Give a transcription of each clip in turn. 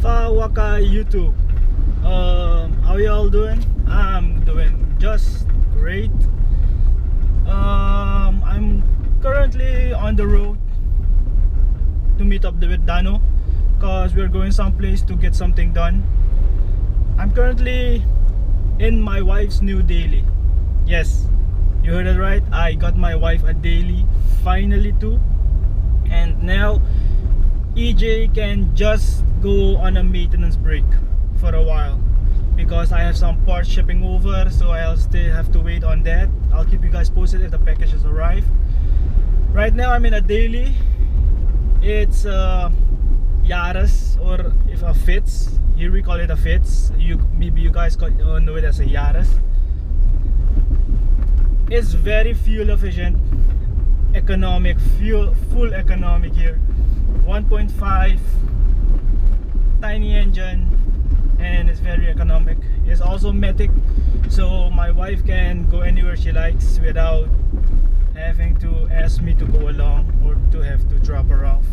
Waka YouTube. How y'all doing? I'm doing just great. I'm currently on the road to meet up with Dano because we're going someplace to get something done. I'm currently in my wife's new daily. Yes, you heard it right. I got my wife a daily finally too, and now EJ can just go on a maintenance break for a while because I have some parts shipping over, so I'll still have to wait on that. I'll keep you guys posted if the packages arrive. Right now I'm in a daily. It's a Yaris, or if a Vitz. Here we call it a Vitz. Maybe you guys know it as a Yaris. It's very fuel efficient, economic, full economic here. 1.5 tiny engine, and it's very economic. It's also matic, so my wife can go anywhere she likes without having to ask me to go along or to have to drop her off,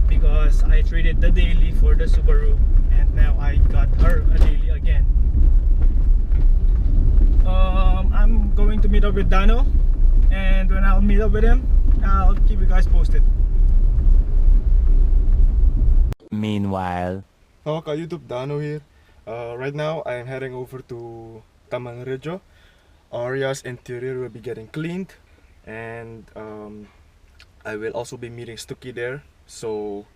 because I traded the daily for the Subaru and now I got her a daily again. I'm going to meet up with Dano, and when I'll meet up with him, I'll keep you guys posted. Meanwhile, Welcome YouTube, Dano here. Right now I am heading over to Tamanredjo. Arya's interior will be getting cleaned, and I will also be meeting Stooky there. So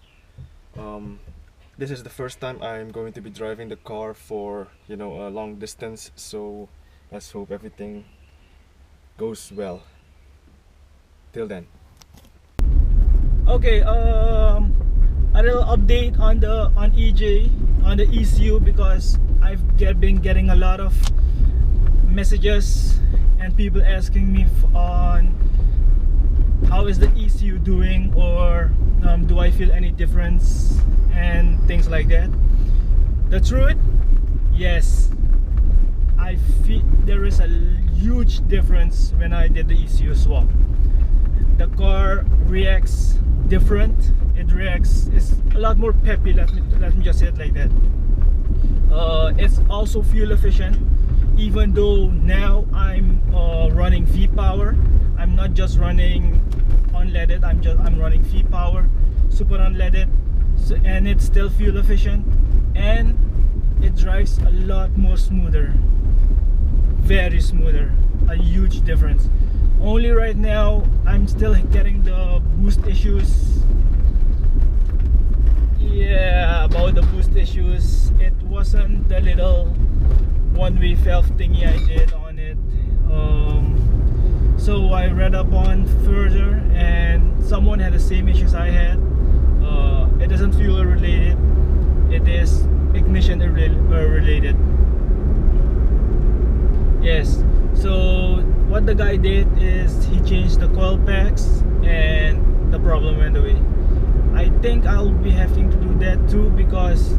this is the first time I'm going to be driving the car for a long distance, so let's hope everything goes well. Till then. Okay, a little update on EJ, on the ECU, because I've been getting a lot of messages and people asking me on how is the ECU doing, or do I feel any difference and things like that. The truth, yes, I feel there is a huge difference when I did the ECU swap. The car reacts different. It's a lot more peppy, let me just say it like that. It's also fuel efficient, even though now I'm running V-Power. I'm not just running unleaded, I'm running V-Power, super unleaded, so, and it's still fuel efficient, and it drives a lot more smoother, very smoother, a huge difference. Only right now I'm still getting the boost issues. Yeah, about the boost issues, it wasn't the little one-way valve thingy I did on it. So I read up on further, and someone had the same issues I had. It isn't fuel related, it is ignition related. Yes, so what the guy did is he changed the coil packs and the problem went away. I think I'll be having to do that too, because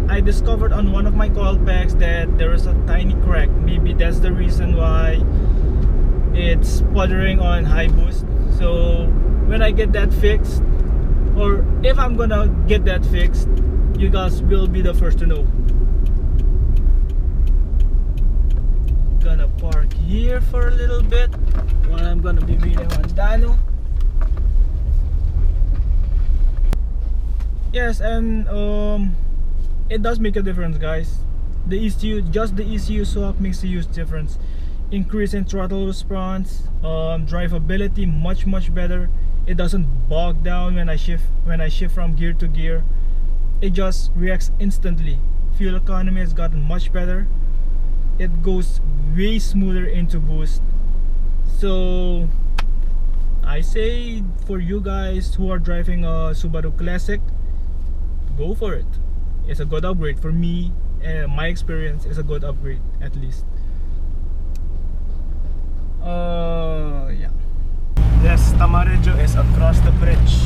I discovered on one of my coil packs that there is a tiny crack. Maybe that's the reason why it's sputtering on high boost. So when I get that fixed, or if I'm gonna get that fixed, you guys will be the first to know. Gonna park here for a little bit while I'm gonna be waiting on Dano. Yes, and it does make a difference, guys. The ECU, just the ECU swap makes a huge difference. Increase in throttle response, drivability much better. It doesn't bog down when I shift from gear to gear. It just reacts instantly. Fuel economy has gotten much better. It goes way smoother into boost. So I say for you guys who are driving a Subaru Classic, go for it. It's a good upgrade for me, and my experience is a good upgrade at least. Yeah. Yes, Tamanredjo is across the bridge.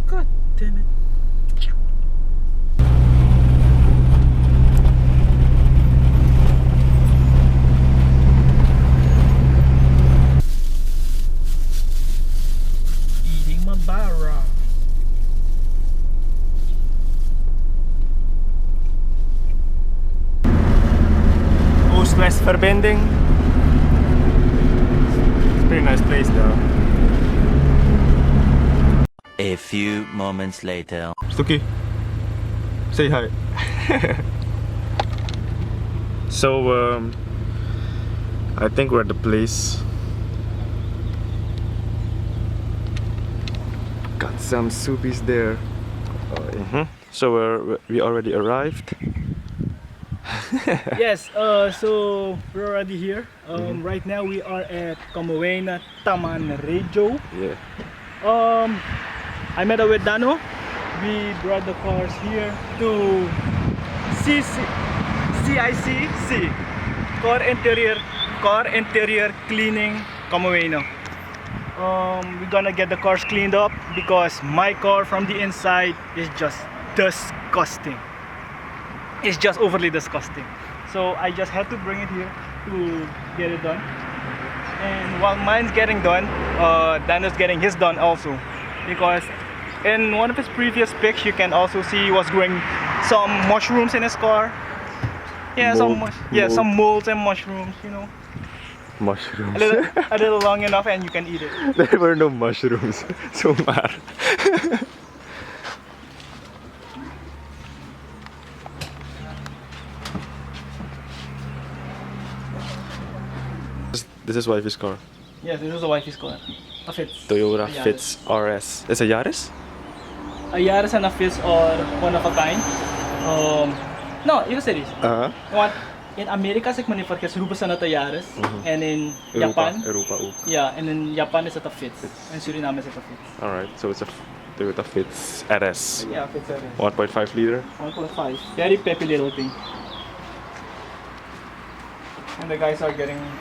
God damn it. verbinding. Pretty nice place though. A few moments later. Stooky, say hi. So I think we're at the place. Got some soupies there. So we already arrived. Yes, so we're already here. Right now we are at Tamanredjo. Yeah. I met up with Dano. We brought the cars here to CICC, car interior cleaning Kamoeno. We're gonna get the cars cleaned up because my car from the inside is just disgusting. It's just overly disgusting. So I just had to bring it here to get it done. And while mine's getting done, Dano's getting his done also, because in one of his previous pics you can also see he was growing some mushrooms in his car. Yeah, Mold. some molds and mushrooms, you know. Mushrooms. A little long enough and you can eat it. There were no mushrooms. So mad. This is wifey's car. Yes, this is a wifey's car. A Vitz. Toyota Yaris. Vitz RS. It's a Yaris? A Yaris and a Vitz are one of a kind. No, it was series. What in America is manufactured Rubasan at a Yaris, and in Japan, Europa. yeah, and in Japan is at a Vitz, and Suriname is at a Vitz. Alright, so it's a Toyota Vitz RS. Yeah, Vitz RS. 1.5 liter. 1.5. Very peppy little thing. And the guys are getting ready.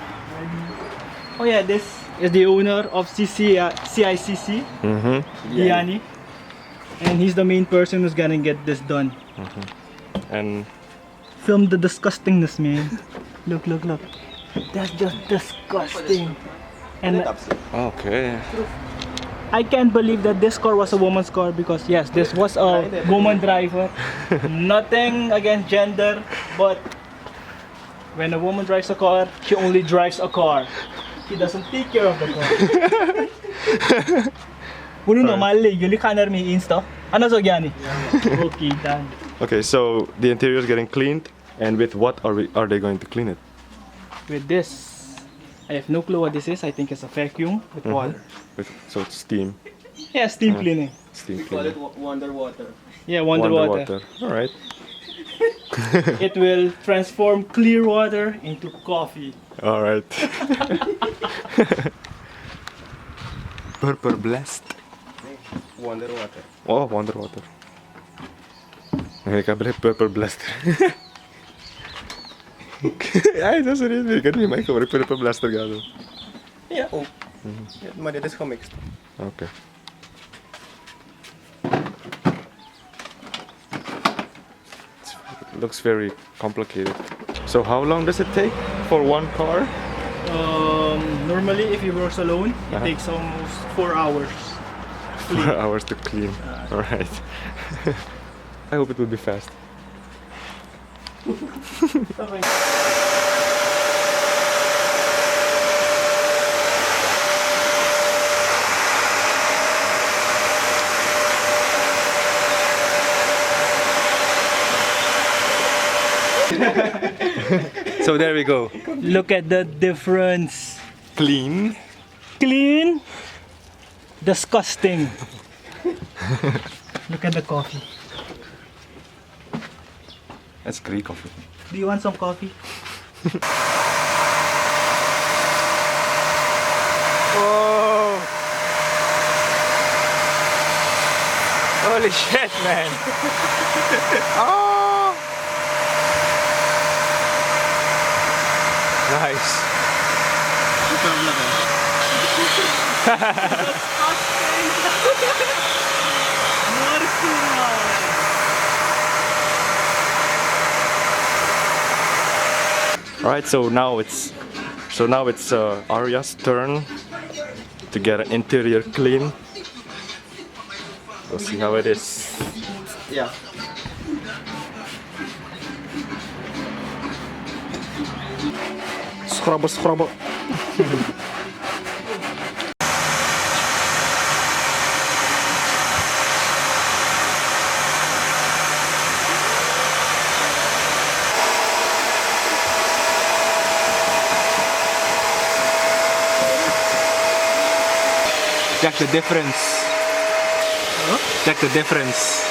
Oh yeah, this is the owner of CICC, Gianni. And he's the main person who's gonna get this done. And Film the disgustingness, man. Look. That's just disgusting. And okay. I can't believe that this car was a woman's car, because yes, this was a woman driver. Nothing against gender, but when a woman drives a car, she only drives a car. She doesn't take care of the car. Puno normal yuli kanar mi insta. Ano so gyani? Okay, done. Okay, so the interior is getting cleaned, and with what are they going to clean it? With this, I have no clue what this is. I think it's a vacuum with water. So it's steam. Yeah, steam cleaning. Steam Call cleaning. it wonder water. Yeah, wonder water. Alright. It will transform clear water into coffee. Alright. Purple blast. Wonder water. Oh, wonder water. Ik heb purple blaster. Ja, dat is serieus. Ik kan niet maken, maar ik purple blaster ga doen. Ja, ook. Ja, maar dit is gemixt. Okay. It looks very complicated. So how long does it take for one car? Normally, if he works alone, it takes almost 4 hours. 4 hours to clean. Alright. I hope it will be fast. Okay. So there we go. Look at the difference. Clean. Clean, disgusting. Look at the coffee. That's Greek coffee. Do you want some coffee? Oh! Holy shit, man! Oh! Nice. Alright, so now it's Arya's turn to get an interior clean. We'll see how it is. Yeah. Scrubber. Check the difference. Check the difference.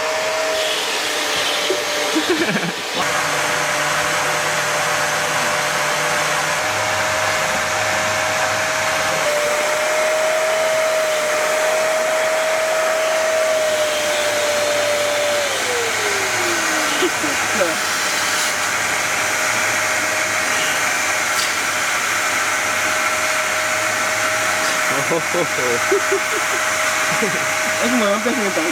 Es mampir nih tak?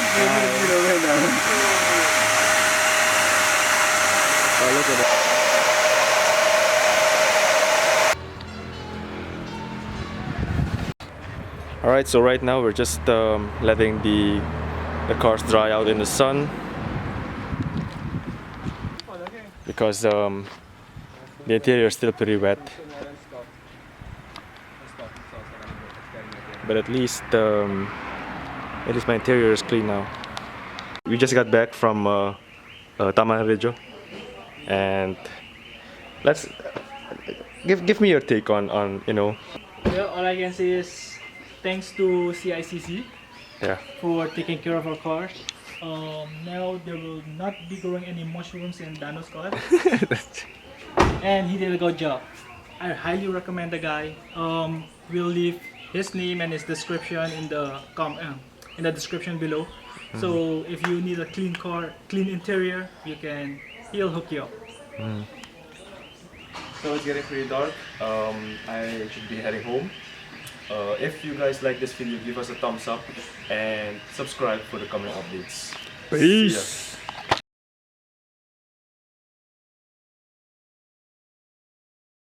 Alright, so right now we're just letting the cars dry out in the sun because the interior is still pretty wet. But at least my interior is clean now. We just got back from Tamanredjo, and let's give me your take on Well, all I can say is thanks to CICC yeah. for taking care of our cars. Now there will not be growing any mushrooms in Dano's car, and he did a good job. I highly recommend the guy. We'll leave his name and his description in the description below. So if you need a clean car, clean interior, he'll hook you up. So it's getting pretty dark. I should be heading home. If you guys like this video, give us a thumbs up and subscribe for the coming updates. Peace. See ya.